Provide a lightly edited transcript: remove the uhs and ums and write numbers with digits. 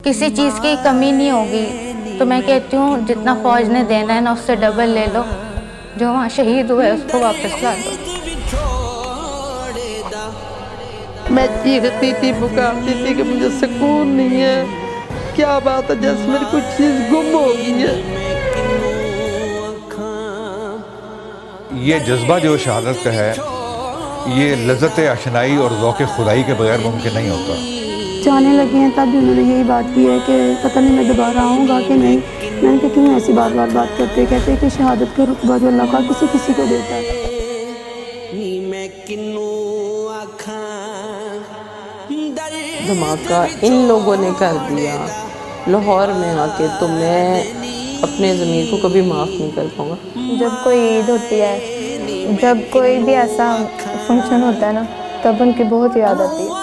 किसी चीज़ की कमी नहीं होगी। तो मैं कहती हूँ जितना फौज ने देना है ना उससे डबल ले लो, जो वहाँ शहीद हुए उसको वापस ला दो। मैं चीखती थी, पुकारती थी कि मुझे सुकून नहीं है, क्या बात है, जैसे मेरी कोई चीज़ गुम हो गई है। ये जज्बा जो शहादत का है, ये लज़्ज़त आशनाई और ज़ौक़ खुदाई के बगैर मुमकिन नहीं होता। जाने लगे हैं तब भी उन्होंने यही बात की है कि पता नहीं मैं दोबारा आऊँगा कि नहीं। मैंने कहा क्यों ऐसी बार बार बात करते, कहते हैं कि शहादत का रुतबा जो अल्लाह का किसी किसी को देता है। धमाका इन लोगों ने कर दिया लाहौर में आके, तो मैं अपने ज़मीर को कभी माफ़ नहीं कर पाऊँगा। जब कोई ईद होती है, जब कोई भी ऐसा फंक्शन होता है ना, तब उनकी बहुत याद आती है।